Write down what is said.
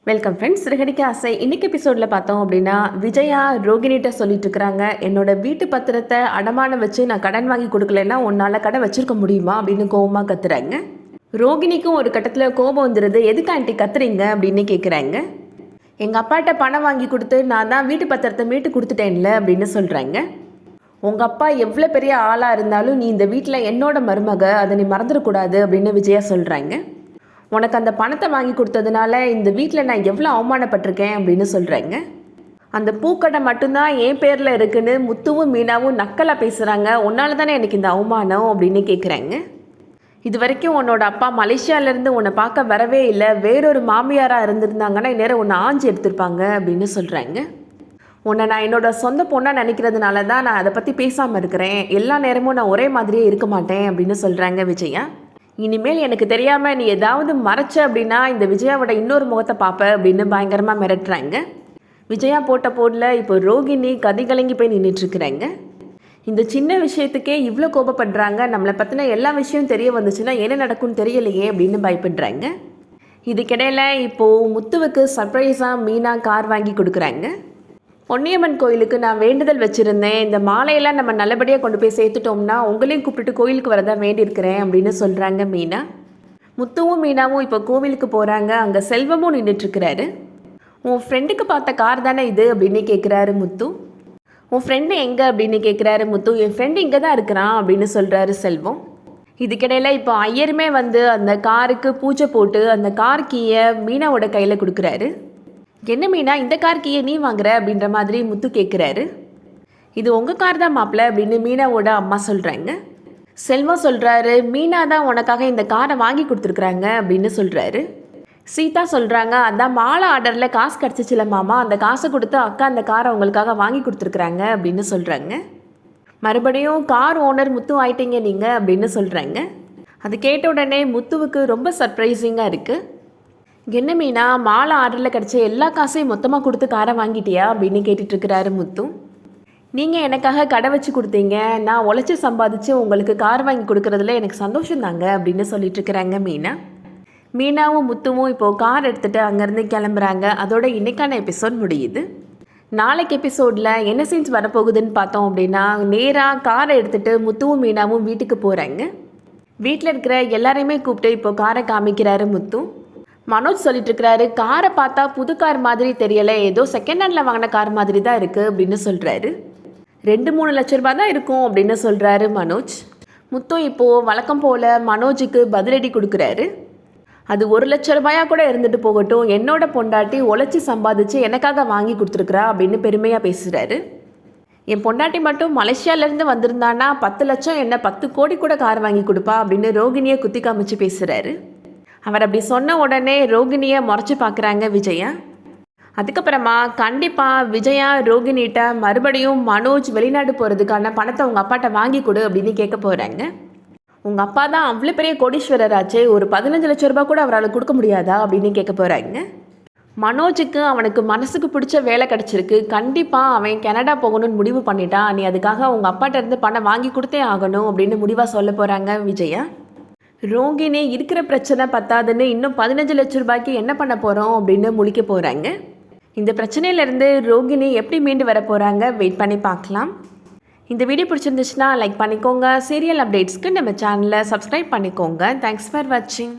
Welcome friends. சிறுகடிக்க ஆசை இன்னைக்கு எபிசோடில் பார்த்தோம் அப்படின்னா, விஜயா ரோகிணிகிட்ட சொல்லிட்டு இருக்கிறாங்க, என்னோட வீட்டு பத்திரத்தை அடமானம் வச்சு நான் கடன் வாங்கி கொடுக்கலன்னா உன்னால் கடை வச்சிருக்க முடியுமா அப்படின்னு கோபமாக கத்துறாங்க. ரோகிணிக்கும் ஒரு கட்டத்தில் கோபம் வந்துடுது. எதுக்கு ஆண்டி கத்துறீங்க அப்படின்னு கேட்குறாங்க. எங்கள் அப்பாட்ட பணம் வாங்கி கொடுத்து நான் தான் வீட்டு பத்திரத்தை மீட்டு கொடுத்துட்டேன்ல அப்படின்னு சொல்கிறாங்க. உங்கள் அப்பா எவ்வளோ பெரிய ஆளாக இருந்தாலும் நீ இந்த வீட்டில் என்னோட மருமக, அதை நீ மறந்துடக்கூடாது அப்படின்னு விஜயா சொல்கிறாங்க. உனக்கு அந்த பணத்தை வாங்கி கொடுத்ததுனால இந்த வீட்டில் நான் எவ்வளோ அவமானப்பட்டிருக்கேன் அப்படின்னு சொல்கிறேங்க. அந்த பூக்கடை மட்டும்தான் என் பேரில் இருக்குன்னு முத்துவும் மீனாவும் நக்கலாக பேசுகிறாங்க. உன்னால தானே எனக்கு இந்த அவமானம் அப்படின்னு கேட்குறாங்க. இது வரைக்கும் உன்னோட அப்பா மலேசியாவிலேருந்து உன்னை பார்க்க வரவே இல்லை, வேறொரு மாமியாராக இருந்திருந்தாங்கன்னா இந்நேரம் உன்னை ஆஞ்சி எடுத்திருப்பாங்க அப்படின்னு சொல்கிறாங்க. உன்னை நான் என்னோட சொந்த பொண்ணாக நினைக்கிறதுனால தான் நான் அதை பற்றி பேசாமல் இருக்கிறேன், எல்லா நேரமும் நான் ஒரே மாதிரியே இருக்க மாட்டேன் அப்படின்னு சொல்கிறாங்க விஜயா. இனிமேல் எனக்கு தெரியாமல் நீ ஏதாவது மறைச்ச அப்படின்னா இந்த விஜயாவோட இன்னொரு முகத்தை பார்ப்ப அப்படின்னு பயங்கரமாக மிரட்டுறாங்க. விஜயா போட்ட போடல இப்போ ரோகிணி கதிகலங்கி போய் நின்றுட்டுருக்குறாங்க. இந்த சின்ன விஷயத்துக்கே இவ்வளோ கோபப்படுறாங்க, நம்மளை பற்றின எல்லா விஷயம் தெரிய வந்துச்சுன்னா என்ன நடக்கும்னு தெரியலையே அப்படின்னு பயப்படுறாங்க. இதுக்கிடையில் இப்போது முத்துவுக்கு சர்ப்ரைஸாக மீனா கார் வாங்கி கொடுக்குறாங்க. பொன்னியம்மன் கோயிலுக்கு நான் வேண்டுதல் வச்சுருந்தேன், இந்த மாலையெல்லாம் நம்ம நல்லபடியாக கொண்டு போய் சேர்த்துட்டோம்னா உங்களையும் கூப்பிட்டுட்டு கோயிலுக்கு வரதான் வேண்டியிருக்கிறேன் அப்படின்னு சொல்கிறாங்க மீனா. முத்துவும் மீனாவும் இப்போ கோவிலுக்கு போகிறாங்க. அங்கே செல்வமும் நின்றுட்டுருக்கிறாரு. உன் ஃப்ரெண்டுக்கு பார்த்த கார் தானே இது அப்படின்னு கேட்குறாரு முத்து. உன் ஃப்ரெண்டு எங்கே அப்படின்னு கேட்குறாரு முத்து. என் ஃப்ரெண்டு இங்கே தான் இருக்கிறான் அப்படின்னு சொல்கிறாரு செல்வம். இதுக்கிடையில் இப்போ ஐயருமே வந்து அந்த காருக்கு பூஜை போட்டு அந்த கார் கீயை மீனாவோட கையில் கொடுக்குறாரு. என்ன மீனா, இந்த கார் கீயை நீ வாங்குற அப்படின்ற மாதிரி முத்து கேட்குறாரு. இது உங்கள் கார் தான் மாப்பிள்ள அப்படின்னு மீனாவோட அம்மா சொல்கிறாங்க. செல்வம் சொல்கிறாரு, மீனா தான் உனக்காக இந்த காரை வாங்கி கொடுத்துருக்குறாங்க அப்படின்னு சொல்கிறாரு. சீதா சொல்கிறாங்க, அதான் மாலை ஆர்டரில் காசு கிடச்சிச்சில்ல மாமா, அந்த காசை கொடுத்து அக்கா அந்த காரை உங்களுக்காக வாங்கி கொடுத்துருக்குறாங்க அப்படின்னு சொல்கிறாங்க. மறுபடியும் கார் ஓனர் முத்து ஆயிட்டீங்க நீங்கள் அப்படின்னு சொல்கிறாங்க. அது கேட்ட உடனே முத்துவுக்கு ரொம்ப சர்ப்ரைசிங்காக இருக்குது. என்ன மீனா, மாலை ஆர்டரில் கிடச்ச எல்லா காசையும் மொத்தமாக கொடுத்து காரை வாங்கிட்டியா அப்படின்னு கேட்டுட்ருக்கிறாரு முத்து. நீங்கள் எனக்காக கடை வச்சு கொடுத்தீங்க, நான் உழைச்சி சம்பாதிச்சு உங்களுக்கு கார் வாங்கி கொடுக்குறதுல எனக்கு சந்தோஷம் தாங்க அப்படின்னு சொல்லிட்டுருக்குறாங்க மீனா. மீனாவும் முத்துவும் இப்போது கார் எடுத்துகிட்டு அங்கேருந்து கிளம்புறாங்க. அதோட இன்றைக்கான எபிசோட் முடியுது. நாளைக்கு எபிசோடில் என்ன சீன்ஸ் வரப்போகுதுன்னு பார்த்தோம் அப்படின்னா, நேராக காரை எடுத்துகிட்டு முத்துவும் மீனாவும் வீட்டுக்கு போகிறாங்க. வீட்டில் இருக்கிற எல்லாரையுமே கூப்பிட்டு இப்போது காரை காமிக்கிறாரு முத்து. மனோஜ் சொல்லிட்டு இருக்கிறாரு, காரை பார்த்தா புது கார் மாதிரி தெரியலை, ஏதோ செகண்ட் ஹேண்டில் வாங்கின கார் மாதிரி தான் இருக்குது அப்படின்னு சொல்கிறாரு. 2-3 லட்ச ரூபா தான் இருக்கும் அப்படின்னு சொல்கிறாரு மனோஜ். முத்து இப்போது வழக்கம் போல் மனோஜுக்கு பதிலடி கொடுக்குறாரு. அது 1 லட்ச ரூபாயாக கூட இருந்துட்டு போகட்டும், என்னோட பொண்டாட்டி உழைச்சி சம்பாதிச்சு எனக்காக வாங்கி கொடுத்துருக்குறா அப்படின்னு பெருமையாக பேசுகிறாரு. என் பொண்டாட்டி மட்டும் மலேசியாவிலேருந்து வந்திருந்தானா 10 லட்சம் என்ன 10 கோடி கூட கார் வாங்கி கொடுப்பா அப்படின்னு ரோகிணியை குத்தி காமிச்சு பேசுகிறாரு. அவர் அப்படி சொன்ன உடனே ரோகிணியை முறைச்சி பார்க்குறாங்க விஜயா. அதுக்கப்புறமா கண்டிப்பாக விஜயா ரோகிணிகிட்ட மறுபடியும் மனோஜ் வெளிநாடு போகிறதுக்கான பணத்தை உங்கள் அப்பாட்ட வாங்கி கொடு அப்படின்னு கேட்க போகிறாங்க. உங்கள் அப்பா தான் அவ்வளோ பெரிய கோடீஸ்வரர் ஆச்சு, ஒரு 15 லட்ச ரூபா கூட அவரால் கொடுக்க முடியாதா அப்படின்னு கேட்க போகிறாங்க. மனோஜுக்கு அவனுக்கு மனசுக்கு பிடிச்ச வேலை கிடச்சிருக்கு, கண்டிப்பாக அவன் கனடா போகணும்னு முடிவு பண்ணிட்டான், நீ அதுக்காக உங்கள் அப்பாட்ட இருந்து பணம் வாங்கி கொடுத்தே ஆகணும் அப்படின்னு முடிவாக சொல்ல போகிறாங்க விஜயா. ரோகிணி இருக்கிற பிரச்சனை பத்தாதுன்னு இன்னும் 15 லட்ச ரூபாய்க்கு என்ன பண்ண போகிறோம் அப்படின்னு முழிக்க போகிறாங்க. இந்த பிரச்சனையிலேருந்து ரோகிணி எப்படி மீண்டு வர போகிறாங்க, வெயிட் பண்ணி பார்க்கலாம். இந்த வீடியோ பிடிச்சிருந்துச்சுன்னா லைக் பண்ணிக்கோங்க. சீரியல் அப்டேட்ஸ்க்கு நம்ம சேனலை சப்ஸ்கிரைப் பண்ணிக்கோங்க. தேங்க்ஸ் ஃபார் வாட்சிங்.